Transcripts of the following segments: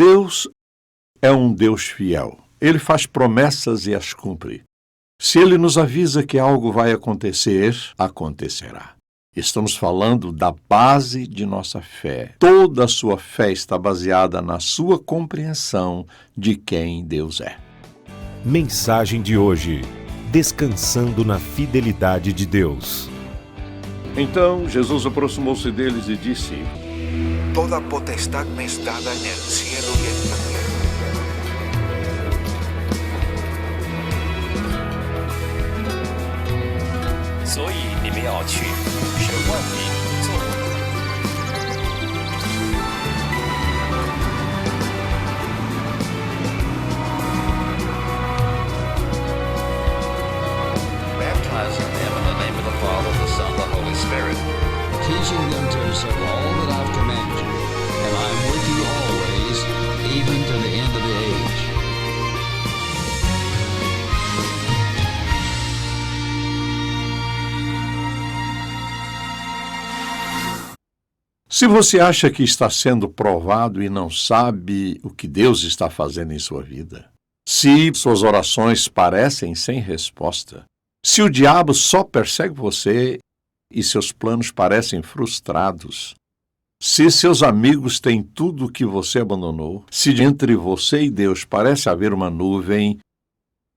Deus é um Deus fiel. Ele faz promessas e as cumpre. Se Ele nos avisa que algo vai acontecer, acontecerá. Estamos falando da base de nossa fé. Toda a sua fé está baseada na sua compreensão de quem Deus é. Mensagem de hoje: descansando na fidelidade de Deus. Então Jesus aproximou-se deles e disse: Toda potestad me es dada en el cielo y en la tierra. Baptizing them in the name of the Father, the Son, the Holy Spirit, teaching them to observe all that I've commanded you, and I am with you always, even to the end of the age. Se você acha que está sendo provado e não sabe o que Deus está fazendo em sua vida, se suas orações parecem sem resposta, se o diabo só persegue você e seus planos parecem frustrados, se seus amigos têm tudo o que você abandonou, se entre você e Deus parece haver uma nuvem,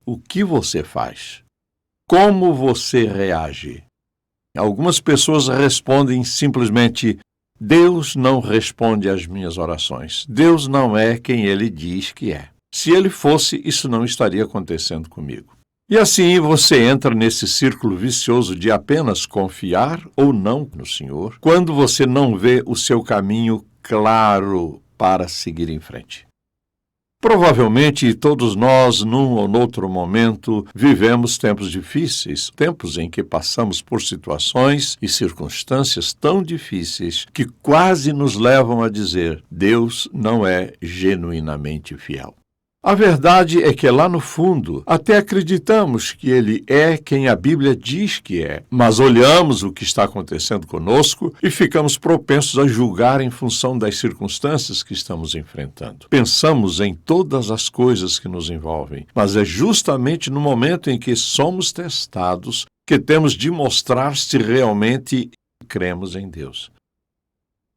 o que você faz? Como você reage? Algumas pessoas respondem simplesmente: Deus não responde às minhas orações. Deus não é quem Ele diz que é. Se Ele fosse, isso não estaria acontecendo comigo. E assim você entra nesse círculo vicioso de apenas confiar ou não no Senhor, quando você não vê o seu caminho claro para seguir em frente. Provavelmente todos nós, num ou noutro momento, vivemos tempos difíceis, tempos em que passamos por situações e circunstâncias tão difíceis que quase nos levam a dizer: Deus não é genuinamente fiel. A verdade é que lá no fundo até acreditamos que Ele é quem a Bíblia diz que é, mas olhamos o que está acontecendo conosco e ficamos propensos a julgar em função das circunstâncias que estamos enfrentando. Pensamos em todas as coisas que nos envolvem, mas é justamente no momento em que somos testados que temos de mostrar se realmente cremos em Deus.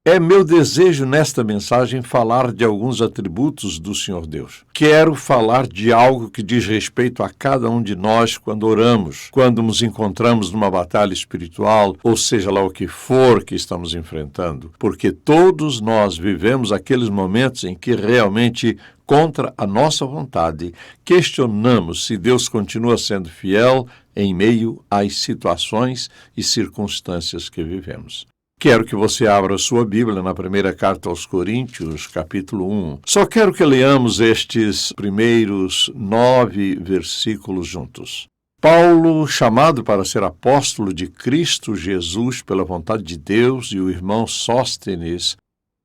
É meu desejo nesta mensagem falar de alguns atributos do Senhor Deus. Quero falar de algo que diz respeito a cada um de nós quando oramos, quando nos encontramos numa batalha espiritual, ou seja lá o que for que estamos enfrentando, porque todos nós vivemos aqueles momentos em que realmente, contra a nossa vontade, questionamos se Deus continua sendo fiel em meio às situações e circunstâncias que vivemos. Quero que você abra sua Bíblia na primeira carta aos Coríntios, capítulo 1. Só quero que leamos estes primeiros 9 versículos juntos. Paulo, chamado para ser apóstolo de Cristo Jesus pela vontade de Deus, e o irmão Sóstenes,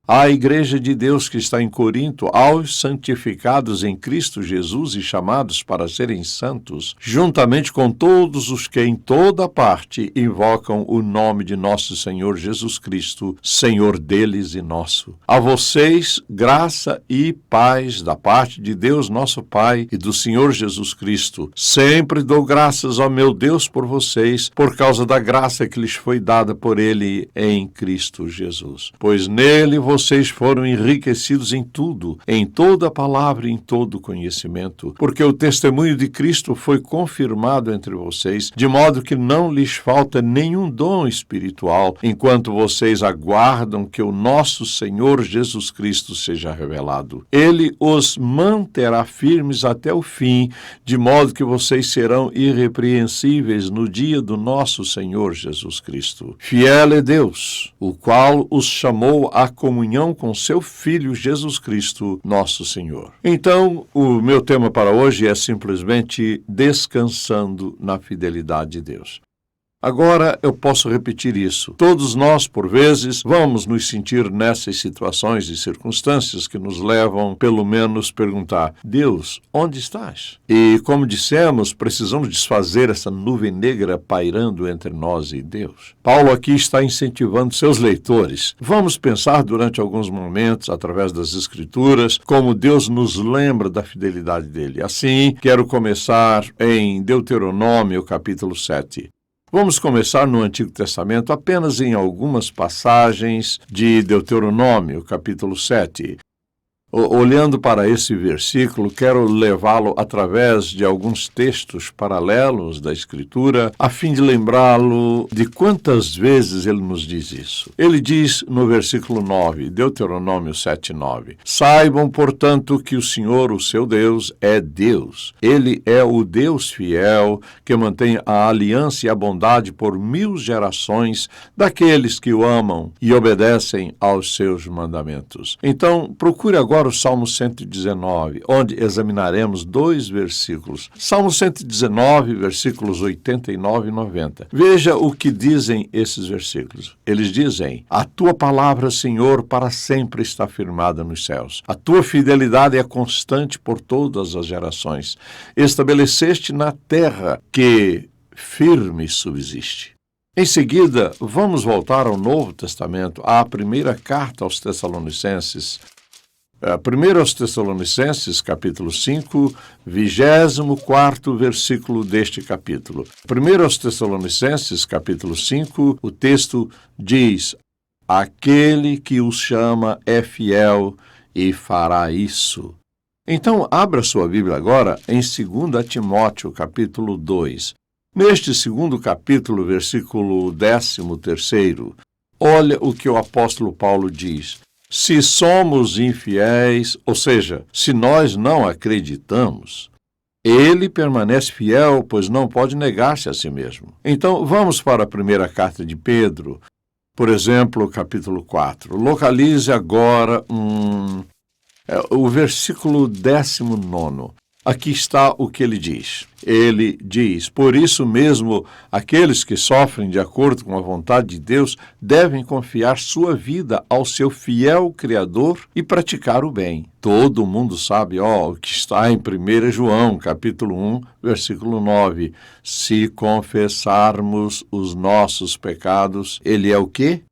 à igreja de Deus que está em Corinto, aos santificados em Cristo Jesus e chamados para serem santos, juntamente com todos os que em toda parte invocam o nome de nosso Senhor Jesus Cristo, Senhor deles e nosso. A vocês, graça e paz da parte de Deus nosso Pai e do Senhor Jesus Cristo. Sempre dou graças ao meu Deus por vocês, por causa da graça que lhes foi dada por Ele em Cristo Jesus. Pois nele vocês foram enriquecidos em tudo, em toda palavra e em todo conhecimento, porque o testemunho de Cristo foi confirmado entre vocês, de modo que não lhes falta nenhum dom espiritual, enquanto vocês aguardam que o nosso Senhor Jesus Cristo seja revelado. Ele os manterá firmes até o fim, de modo que vocês serão irrepreensíveis no dia do nosso Senhor Jesus Cristo. Fiel é Deus, o qual os chamou à comunhão com seu Filho Jesus Cristo, nosso Senhor. Então, o meu tema para hoje é simplesmente descansando na fidelidade de Deus. Agora eu posso repetir isso. Todos nós, por vezes, vamos nos sentir nessas situações e circunstâncias que nos levam, pelo menos, perguntar: Deus, onde estás? E, como dissemos, precisamos desfazer essa nuvem negra pairando entre nós e Deus. Paulo aqui está incentivando seus leitores. Vamos pensar durante alguns momentos, através das Escrituras, como Deus nos lembra da fidelidade dele. Assim, quero começar em Deuteronômio, capítulo 7. Vamos começar no Antigo Testamento apenas em algumas passagens de Deuteronômio, capítulo 7. Olhando para esse versículo, quero levá-lo através de alguns textos paralelos da Escritura, a fim de lembrá-lo de quantas vezes ele nos diz isso. Ele diz no versículo 9, Deuteronômio 7:9, saibam, portanto, que o Senhor, o seu Deus, é Deus. Ele é o Deus fiel, que mantém a aliança e a bondade por 1000 gerações daqueles que o amam e obedecem aos seus mandamentos. Então, procure agora o Salmo 119, onde examinaremos 2 versículos. Salmo 119, versículos 89 e 90. Veja o que dizem esses versículos. Eles dizem: a tua palavra, Senhor, para sempre está firmada nos céus. A tua fidelidade é constante por todas as gerações. Estabeleceste na terra que firme subsiste. Em seguida, vamos voltar ao Novo Testamento, à primeira carta aos Tessalonicenses. 1 aos Tessalonicenses, capítulo 5, 24º versículo deste capítulo. 1 aos Tessalonicenses, capítulo 5, o texto diz: aquele que os chama é fiel e fará isso. Então, abra sua Bíblia agora em 2 Timóteo, capítulo 2. Neste segundo capítulo, versículo 13º, olha o que o apóstolo Paulo diz. Se somos infiéis, ou seja, se nós não acreditamos, ele permanece fiel, pois não pode negar-se a si mesmo. Então, vamos para a primeira carta de Pedro, por exemplo, capítulo 4. Localize agora o versículo 19. Aqui está o que ele diz. Ele diz: por isso mesmo, aqueles que sofrem de acordo com a vontade de Deus devem confiar sua vida ao seu fiel Criador e praticar o bem. Todo mundo sabe, o que está em 1 João, capítulo 1, versículo 9. Se confessarmos os nossos pecados, ele é o quê?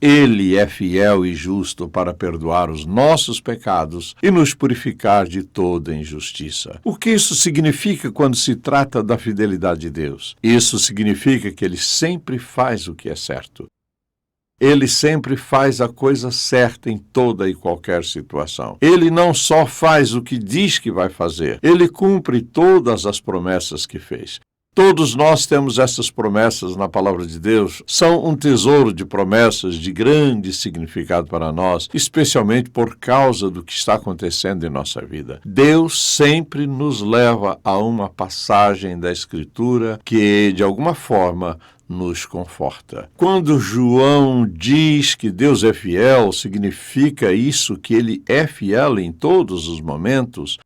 Ele é fiel e justo para perdoar os nossos pecados e nos purificar de toda injustiça. O que isso significa quando se trata da fidelidade de Deus? Isso significa que Ele sempre faz o que é certo. Ele sempre faz a coisa certa em toda e qualquer situação. Ele não só faz o que diz que vai fazer, Ele cumpre todas as promessas que fez. Todos nós temos essas promessas na palavra de Deus. São um tesouro de promessas de grande significado para nós, especialmente por causa do que está acontecendo em nossa vida. Deus sempre nos leva a uma passagem da Escritura que, de alguma forma, nos conforta. Quando João diz que Deus é fiel, significa isso que Ele é fiel em todos os momentos.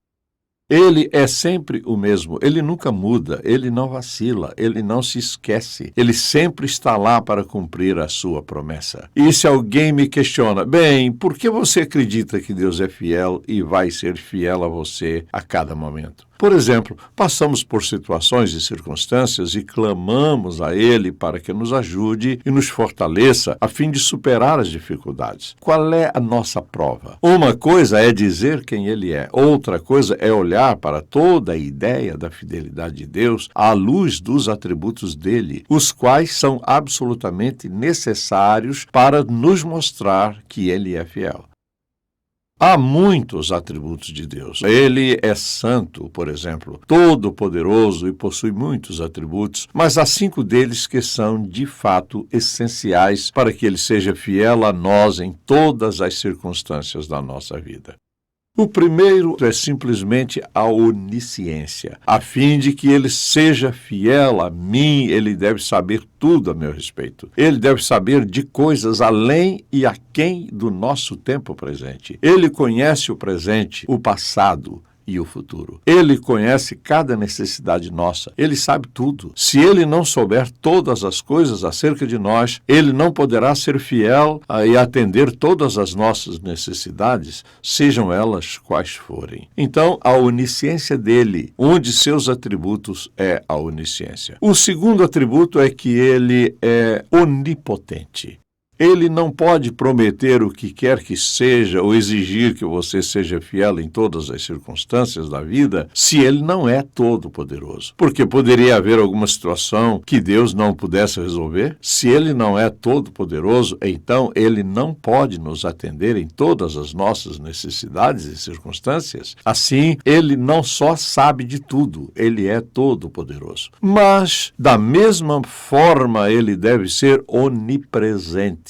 Ele é sempre o mesmo, ele nunca muda, ele não vacila, ele não se esquece, ele sempre está lá para cumprir a sua promessa. E se alguém me questiona, bem, por que você acredita que Deus é fiel e vai ser fiel a você a cada momento? Por exemplo, passamos por situações e circunstâncias e clamamos a Ele para que nos ajude e nos fortaleça a fim de superar as dificuldades. Qual é a nossa prova? Uma coisa é dizer quem Ele é, outra coisa é olhar para toda a ideia da fidelidade de Deus à luz dos atributos dele, os quais são absolutamente necessários para nos mostrar que Ele é fiel. Há muitos atributos de Deus. Ele é santo, por exemplo, todo-poderoso e possui muitos atributos, mas há 5 deles que são, de fato, essenciais para que ele seja fiel a nós em todas as circunstâncias da nossa vida. O primeiro é simplesmente a onisciência. A fim de que ele seja fiel a mim, ele deve saber tudo a meu respeito. Ele deve saber de coisas além e aquém do nosso tempo presente. Ele conhece o presente, o passado e o futuro. Ele conhece cada necessidade nossa. Ele sabe tudo. Se ele não souber todas as coisas acerca de nós, ele não poderá ser fiel e atender todas as nossas necessidades, sejam elas quais forem. Então, a onisciência dele, um de seus atributos é a onisciência. O segundo atributo é que ele é onipotente. Ele não pode prometer o que quer que seja ou exigir que você seja fiel em todas as circunstâncias da vida se ele não é todo-poderoso. Porque poderia haver alguma situação que Deus não pudesse resolver? Se ele não é todo-poderoso, então ele não pode nos atender em todas as nossas necessidades e circunstâncias. Assim, ele não só sabe de tudo, ele é todo-poderoso. Mas, da mesma forma, ele deve ser onipresente.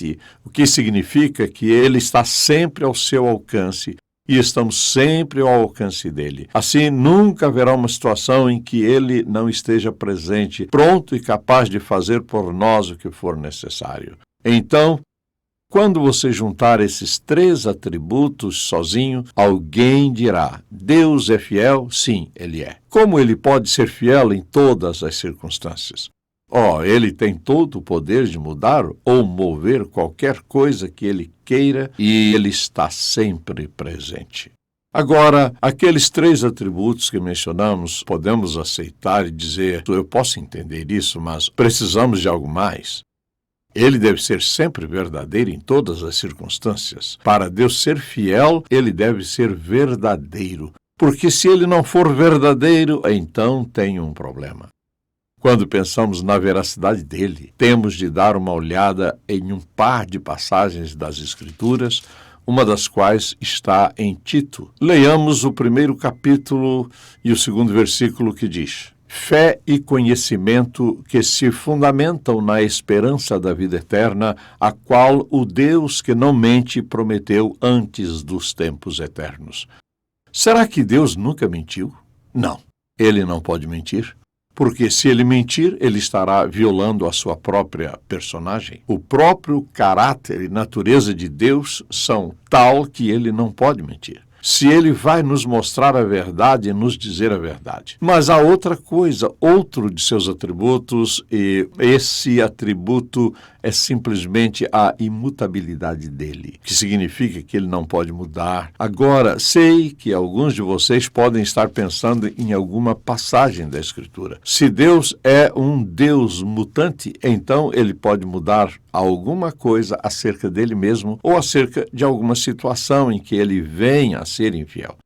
O que significa que ele está sempre ao seu alcance e estamos sempre ao alcance dele. Assim, nunca haverá uma situação em que ele não esteja presente, pronto e capaz de fazer por nós o que for necessário. Então, quando você juntar esses três atributos sozinho, alguém dirá: Deus é fiel? Sim, ele é. Como ele pode ser fiel em todas as circunstâncias? Ele tem todo o poder de mudar ou mover qualquer coisa que ele queira e ele está sempre presente. Agora, aqueles três atributos que mencionamos, podemos aceitar e dizer: eu posso entender isso, mas precisamos de algo mais. Ele deve ser sempre verdadeiro em todas as circunstâncias. Para Deus ser fiel, ele deve ser verdadeiro, porque se ele não for verdadeiro, então tem um problema. Quando pensamos na veracidade dele, temos de dar uma olhada em um par de passagens das Escrituras, uma das quais está em Tito. Leiamos o primeiro capítulo e o segundo versículo que diz: Fé e conhecimento que se fundamentam na esperança da vida eterna, a qual o Deus que não mente prometeu antes dos tempos eternos. Será que Deus nunca mentiu? Não, ele não pode mentir. Porque se ele mentir, ele estará violando a sua própria personagem. O próprio caráter e natureza de Deus são tal que ele não pode mentir. Se ele vai nos mostrar a verdade e nos dizer a verdade. Mas há outra coisa, outro de seus atributos, e esse atributo é simplesmente a imutabilidade dele, que significa que ele não pode mudar. Agora, sei que alguns de vocês podem estar pensando em alguma passagem da Escritura. Se Deus é um Deus mutante, então ele pode mudar alguma coisa acerca dele mesmo ou acerca de alguma situação em que ele venha a ser infiel.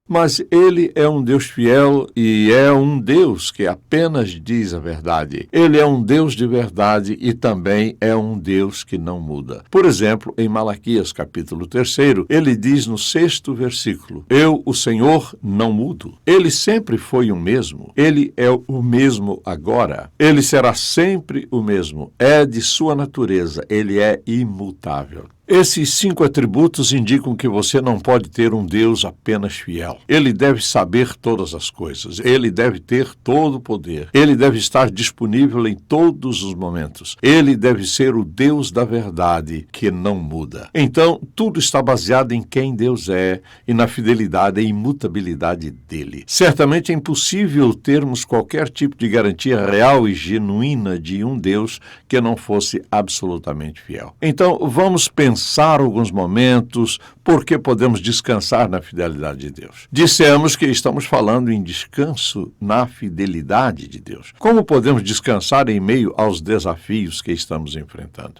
Mas ele é um Deus fiel e é um Deus que apenas diz a verdade. Ele é um Deus de verdade e também é um Deus que não muda. Por exemplo, em Malaquias capítulo 3, ele diz no 6º versículo: Eu, o Senhor, não mudo. Ele sempre foi o mesmo. Ele é o mesmo agora. Ele será sempre o mesmo. É de sua natureza. Ele é imutável. Esses 5 atributos indicam que você não pode ter um Deus apenas fiel. Ele deve saber todas as coisas. Ele deve ter todo o poder. Ele deve estar disponível em todos os momentos. Ele deve ser o Deus da verdade que não muda. Então, tudo está baseado em quem Deus é e na fidelidade e imutabilidade dele. Certamente é impossível termos qualquer tipo de garantia real e genuína de um Deus que não fosse absolutamente fiel. Então, vamos pensar alguns momentos porque podemos descansar na fidelidade de Deus. Dissemos que estamos falando em descanso na fidelidade de Deus. Como podemos descansar em meio aos desafios que estamos enfrentando?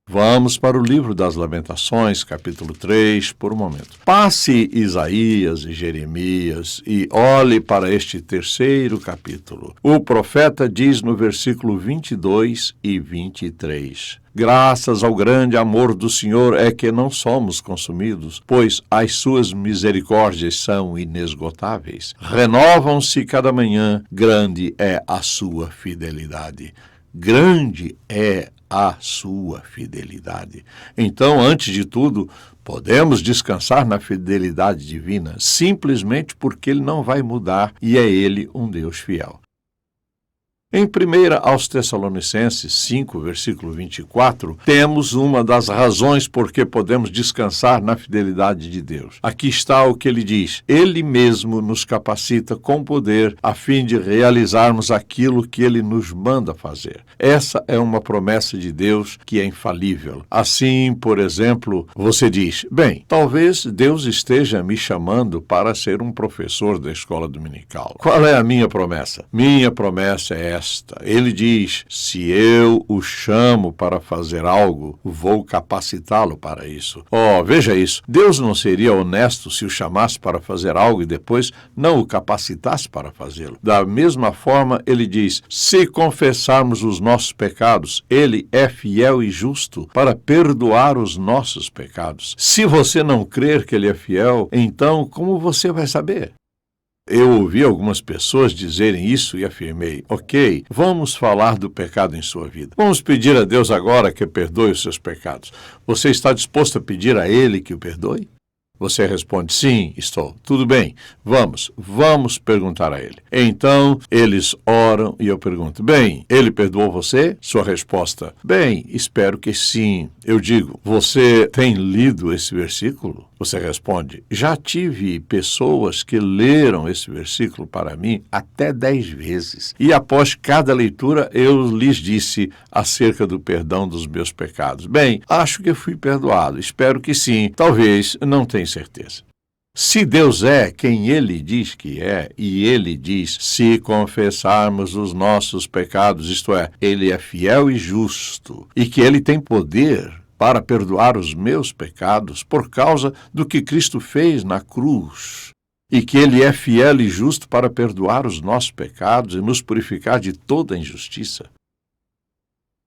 Vamos para o livro das Lamentações, capítulo 3, por um momento. Passe Isaías e Jeremias e olhe para este 3º capítulo. O profeta diz no versículo 22 e 23: Graças ao grande amor do Senhor é que não somos consumidos, pois as suas misericórdias são inesgotáveis. Renovam-se cada manhã, grande é a sua fidelidade. Grande é a sua fidelidade. Então, antes de tudo, podemos descansar na fidelidade divina, simplesmente porque ele não vai mudar e é ele um Deus fiel. Em 1 aos Tessalonicenses 5, versículo 24, temos uma das razões por que podemos descansar na fidelidade de Deus. Aqui está o que ele diz: Ele mesmo nos capacita com poder a fim de realizarmos aquilo que ele nos manda fazer. Essa é uma promessa de Deus que é infalível. Assim, por exemplo, você diz: bem, talvez Deus esteja me chamando para ser um professor da escola dominical. Qual é a minha promessa? Minha promessa é esta. Ele diz: se eu o chamo para fazer algo, vou capacitá-lo para isso. Veja isso. Deus não seria honesto se o chamasse para fazer algo e depois não o capacitasse para fazê-lo. Da mesma forma, ele diz: se confessarmos os nossos pecados, ele é fiel e justo para perdoar os nossos pecados. Se você não crer que ele é fiel, então como você vai saber? Eu ouvi algumas pessoas dizerem isso e afirmei: ok, vamos falar do pecado em sua vida. Vamos pedir a Deus agora que perdoe os seus pecados. Você está disposto a pedir a Ele que o perdoe? Você responde: sim, estou. Tudo bem, vamos perguntar a ele. Então, eles oram e eu pergunto: bem, ele perdoou você? Sua resposta: bem, espero que sim. Eu digo: você tem lido esse versículo? Você responde: já tive pessoas que leram esse versículo para mim até 10 vezes. E após cada leitura, eu lhes disse acerca do perdão dos meus pecados. Bem, acho que fui perdoado. Espero que sim. Talvez, não tenho certeza. Se Deus é quem Ele diz que é, e Ele diz: se confessarmos os nossos pecados, isto é, Ele é fiel e justo, e que Ele tem poder para perdoar os meus pecados por causa do que Cristo fez na cruz, e que Ele é fiel e justo para perdoar os nossos pecados e nos purificar de toda injustiça.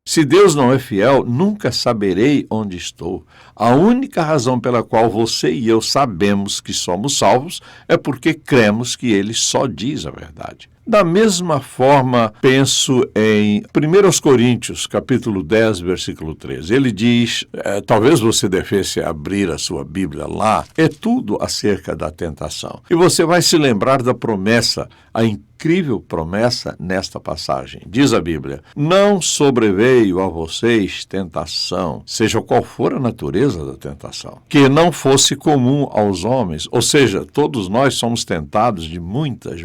Se Deus não é fiel, nunca saberei onde estou. A única razão pela qual você e eu sabemos que somos salvos é porque cremos que Ele só diz a verdade. Da mesma forma, penso em 1 Coríntios, capítulo 10, versículo 13. Ele diz, talvez você devesse abrir a sua Bíblia lá, é tudo acerca da tentação. E você vai se lembrar da promessa, a incrível promessa nesta passagem. Diz a Bíblia: não sobreveio a vocês tentação, seja qual for a natureza da tentação, que não fosse comum aos homens. Ou seja, todos nós somos tentados de muitas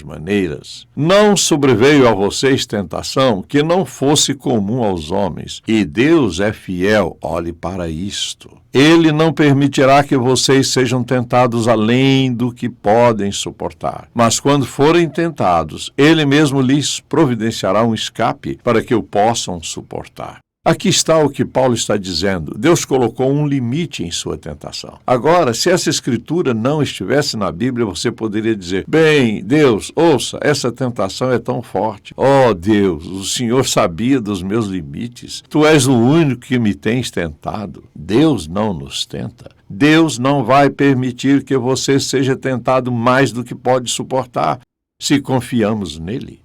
maneiras. Não sobreveio a vocês tentação que não fosse comum aos homens. E Deus é fiel, olhe para isto. Ele não permitirá que vocês sejam tentados além do que podem suportar. Mas quando forem tentados, Ele mesmo lhes providenciará um escape para que o possam suportar. Aqui está o que Paulo está dizendo. Deus colocou um limite em sua tentação. Agora, se essa escritura não estivesse na Bíblia, você poderia dizer: bem, Deus, ouça, essa tentação é tão forte. Oh, Deus, o Senhor sabia dos meus limites. Tu és o único que me tens tentado. Deus não nos tenta. Deus não vai permitir que você seja tentado mais do que pode suportar, se confiamos nele.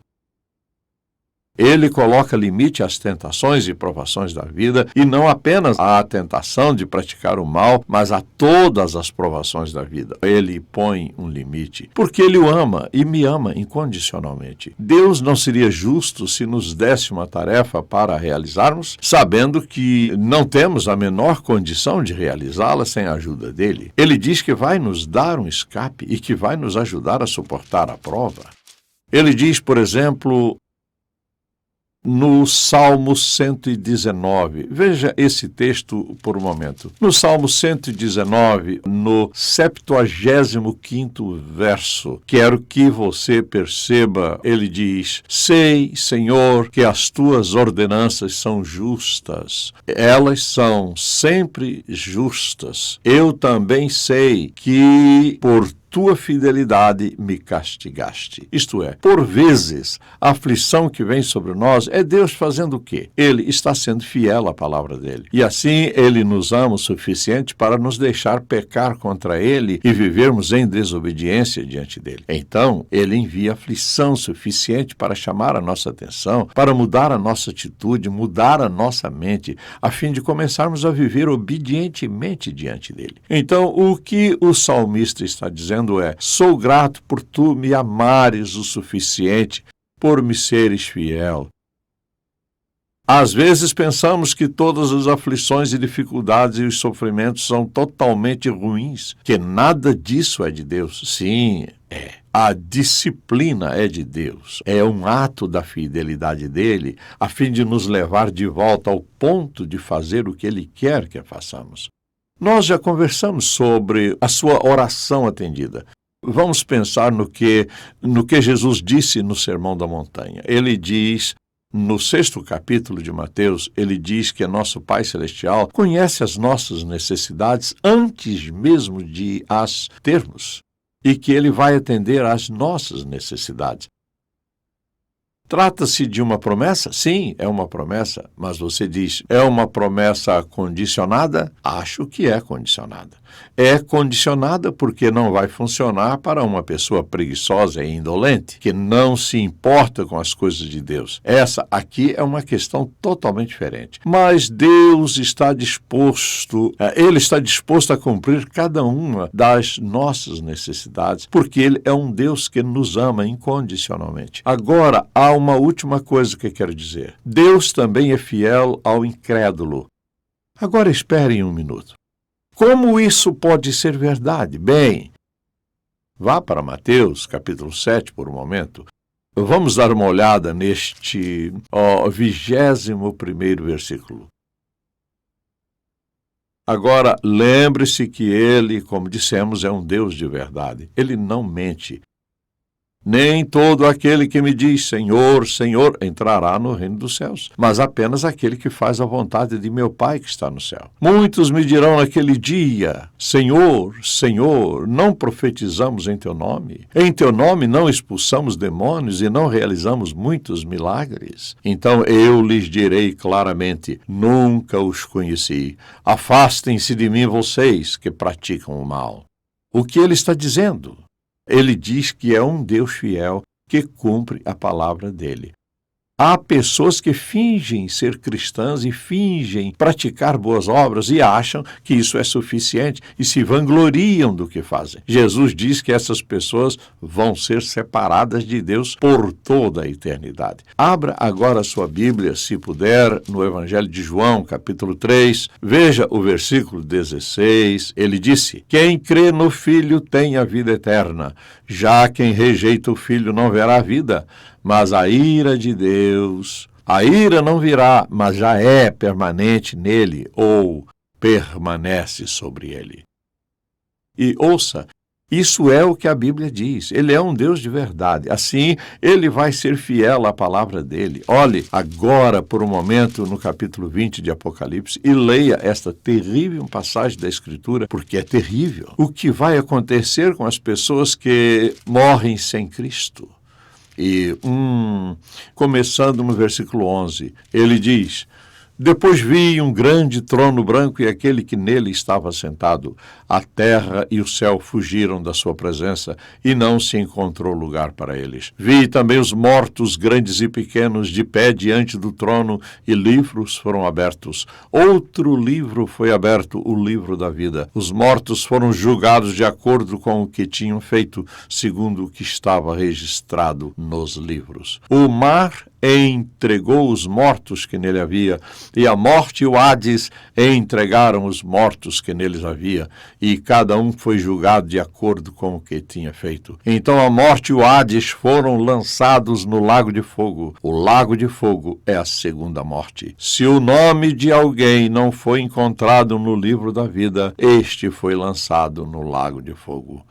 Ele coloca limite às tentações e provações da vida, e não apenas à tentação de praticar o mal, mas a todas as provações da vida. Ele põe um limite, porque Ele o ama e me ama incondicionalmente. Deus não seria justo se nos desse uma tarefa para realizarmos, sabendo que não temos a menor condição de realizá-la sem a ajuda dele. Ele diz que vai nos dar um escape e que vai nos ajudar a suportar a prova. Ele diz, por exemplo, no Salmo 119. Veja esse texto por um momento. No Salmo 119, no 75º verso, quero que você perceba, ele diz: sei, Senhor, que as tuas ordenanças são justas. Elas são sempre justas. Eu também sei que por tua fidelidade me castigaste. Isto é, por vezes, a aflição que vem sobre nós é Deus fazendo o quê? Ele está sendo fiel à palavra dele. E assim, ele nos ama o suficiente para nos deixar pecar contra ele e vivermos em desobediência diante dele. Então, ele envia aflição suficiente para chamar a nossa atenção, para mudar a nossa atitude, mudar a nossa mente, a fim de começarmos a viver obedientemente diante dele. Então, o que o salmista está dizendo é: sou grato por tu me amares o suficiente por me seres fiel. Às vezes pensamos que todas as aflições e dificuldades e os sofrimentos são totalmente ruins, que nada disso é de Deus. Sim, é. A disciplina é de Deus. É um ato da fidelidade dele, a fim de nos levar de volta ao ponto de fazer o que ele quer que façamos. Nós já conversamos sobre a sua oração atendida. Vamos pensar no que Jesus disse no Sermão da Montanha. Ele diz, no 6º capítulo de Mateus, ele diz que nosso Pai Celestial conhece as nossas necessidades antes mesmo de as termos e que ele vai atender às nossas necessidades. Trata-se de uma promessa? Sim, é uma promessa, mas você diz, é uma promessa condicionada? Acho que é condicionada. É condicionada porque não vai funcionar para uma pessoa preguiçosa e indolente, que não se importa com as coisas de Deus. Essa aqui é uma questão totalmente diferente. Mas Deus está disposto, Ele está disposto a cumprir cada uma das nossas necessidades, porque Ele é um Deus que nos ama incondicionalmente. Agora, há uma última coisa que eu quero dizer. Deus também é fiel ao incrédulo. Agora esperem um minuto. Como isso pode ser verdade? Bem, vá para Mateus, capítulo 7, por um momento. Vamos dar uma olhada neste 21º versículo. Agora, lembre-se que ele, como dissemos, é um Deus de verdade. Ele não mente. Nem todo aquele que me diz, Senhor, Senhor, entrará no reino dos céus, mas apenas aquele que faz a vontade de meu Pai que está no céu. Muitos me dirão naquele dia, Senhor, Senhor, não profetizamos em teu nome? Em teu nome não expulsamos demônios e não realizamos muitos milagres? Então eu lhes direi claramente, nunca os conheci. Afastem-se de mim vocês que praticam o mal. O que ele está dizendo? Ele diz que é um Deus fiel que cumpre a palavra dele. Há pessoas que fingem ser cristãs e fingem praticar boas obras e acham que isso é suficiente e se vangloriam do que fazem. Jesus diz que essas pessoas vão ser separadas de Deus por toda a eternidade. Abra agora a sua Bíblia, se puder, no Evangelho de João, capítulo 3. Veja o versículo 16. Ele disse, quem crê no Filho tem a vida eterna. Já quem rejeita o Filho não verá a vida, mas a ira de Deus, a ira não virá, mas já é permanente nele, ou permanece sobre ele. E ouça, isso é o que a Bíblia diz. Ele é um Deus de verdade. Assim, ele vai ser fiel à palavra dele. Olhe agora, por um momento, no capítulo 20 de Apocalipse e leia esta terrível passagem da Escritura, porque é terrível. O que vai acontecer com as pessoas que morrem sem Cristo? E, começando no versículo 11, ele diz, depois vi um grande trono branco e aquele que nele estava sentado. A terra e o céu fugiram da sua presença e não se encontrou lugar para eles. Vi também os mortos, grandes e pequenos, de pé diante do trono e livros foram abertos. Outro livro foi aberto, o livro da vida. Os mortos foram julgados de acordo com o que tinham feito, segundo o que estava registrado nos livros. O mar entregou os mortos que nele havia, e a morte e o Hades entregaram os mortos que neles havia, e cada um foi julgado de acordo com o que tinha feito. Então a morte e o Hades foram lançados no lago de fogo. O lago de fogo é a segunda morte. Se o nome de alguém não foi encontrado no livro da vida, este foi lançado no lago de fogo.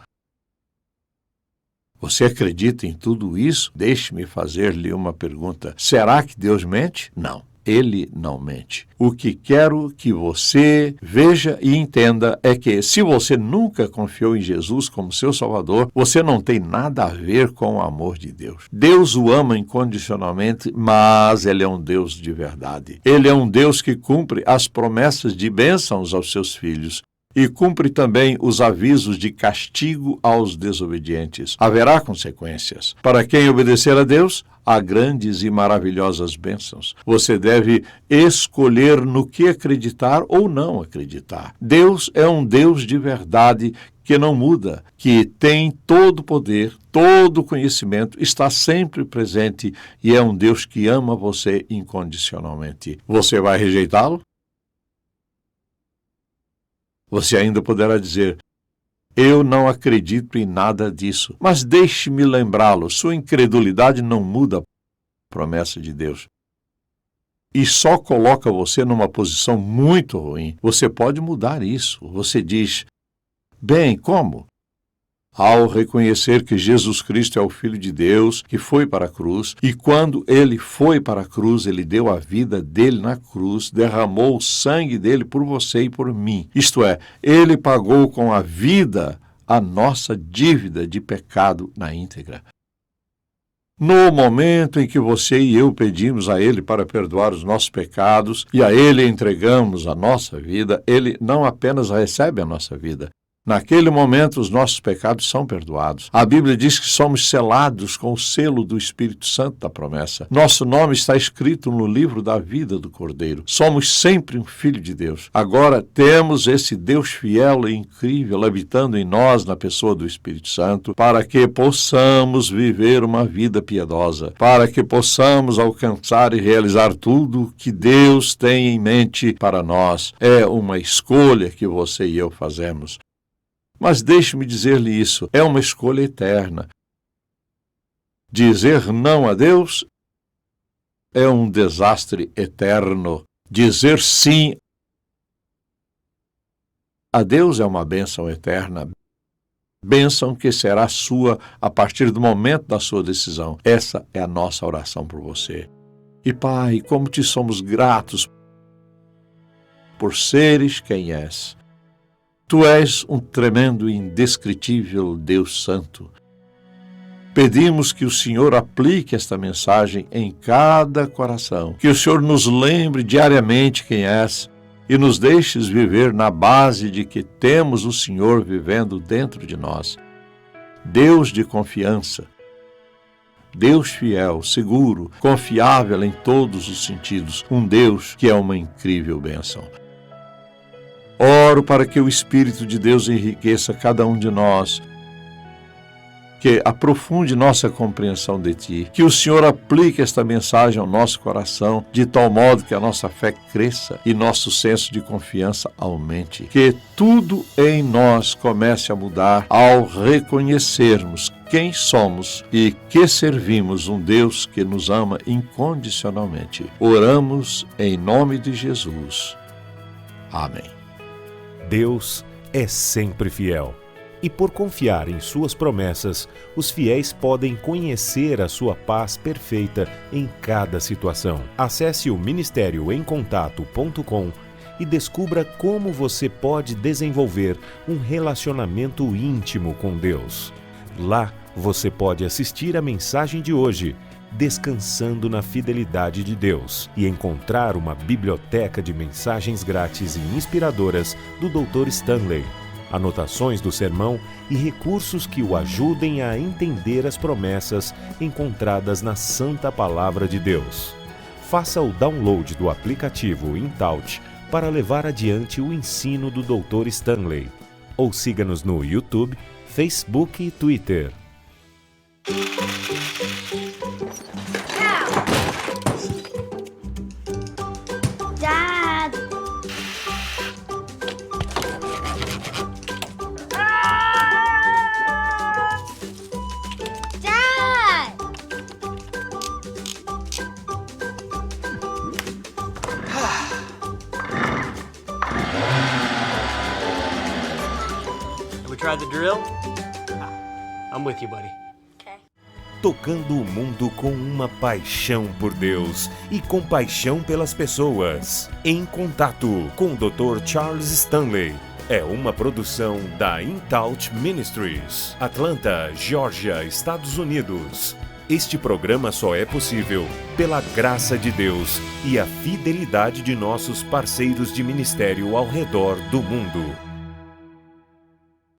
Você acredita em tudo isso? Deixe-me fazer-lhe uma pergunta. Será que Deus mente? Não, ele não mente. O que quero que você veja e entenda é que, se você nunca confiou em Jesus como seu Salvador, você não tem nada a ver com o amor de Deus. Deus o ama incondicionalmente, mas ele é um Deus de verdade. Ele é um Deus que cumpre as promessas de bênçãos aos seus filhos. E cumpre também os avisos de castigo aos desobedientes. Haverá consequências. Para quem obedecer a Deus, há grandes e maravilhosas bênçãos. Você deve escolher no que acreditar ou não acreditar. Deus é um Deus de verdade que não muda, que tem todo o poder, todo o conhecimento, está sempre presente e é um Deus que ama você incondicionalmente. Você vai rejeitá-lo? Você ainda poderá dizer: eu não acredito em nada disso. Mas deixe-me lembrá-lo, sua incredulidade não muda a promessa de Deus. E só coloca você numa posição muito ruim. Você pode mudar isso. Você diz: bem, como? Ao reconhecer que Jesus Cristo é o Filho de Deus, que foi para a cruz, e quando ele foi para a cruz, ele deu a vida dele na cruz, derramou o sangue dele por você e por mim. Isto é, ele pagou com a vida a nossa dívida de pecado na íntegra. No momento em que você e eu pedimos a Ele para perdoar os nossos pecados e a Ele entregamos a nossa vida, Ele não apenas recebe a nossa vida. Naquele momento, os nossos pecados são perdoados. A Bíblia diz que somos selados com o selo do Espírito Santo da promessa. Nosso nome está escrito no livro da vida do Cordeiro. Somos sempre um filho de Deus. Agora temos esse Deus fiel e incrível habitando em nós, na pessoa do Espírito Santo, para que possamos viver uma vida piedosa, para que possamos alcançar e realizar tudo que Deus tem em mente para nós. É uma escolha que você e eu fazemos. Mas deixe-me dizer-lhe isso, é uma escolha eterna. Dizer não a Deus é um desastre eterno. Dizer sim a Deus é uma bênção eterna. Bênção que será sua a partir do momento da sua decisão. Essa é a nossa oração por você. E Pai, como te somos gratos por seres quem és. Tu és um tremendo e indescritível Deus Santo. Pedimos que o Senhor aplique esta mensagem em cada coração, que o Senhor nos lembre diariamente quem és e nos deixes viver na base de que temos o Senhor vivendo dentro de nós. Deus de confiança, Deus fiel, seguro, confiável em todos os sentidos, um Deus que é uma incrível bênção. Oro para que o Espírito de Deus enriqueça cada um de nós, que aprofunde nossa compreensão de Ti, que o Senhor aplique esta mensagem ao nosso coração, de tal modo que a nossa fé cresça e nosso senso de confiança aumente, que tudo em nós comece a mudar ao reconhecermos quem somos e que servimos um Deus que nos ama incondicionalmente. Oramos em nome de Jesus. Amém. Deus é sempre fiel. E por confiar em suas promessas, os fiéis podem conhecer a sua paz perfeita em cada situação. Acesse o ministérioemcontato.com e descubra como você pode desenvolver um relacionamento íntimo com Deus. Lá você pode assistir a mensagem de hoje, Descansando na Fidelidade de Deus, e encontrar uma biblioteca de mensagens grátis e inspiradoras do Dr. Stanley, anotações do sermão e recursos que o ajudem a entender as promessas encontradas na Santa Palavra de Deus. Faça o download do aplicativo InTouch para levar adiante o ensino do Dr. Stanley. Ou siga-nos no YouTube, Facebook e Twitter. Dad! Dad! Have we tried the drill? I'm with you, buddy. Tocando o mundo com uma paixão por Deus e compaixão pelas pessoas. Em Contato com o Dr. Charles Stanley. É uma produção da InTouch Ministries, Atlanta, Geórgia, Estados Unidos. Este programa só é possível pela graça de Deus e a fidelidade de nossos parceiros de ministério ao redor do mundo.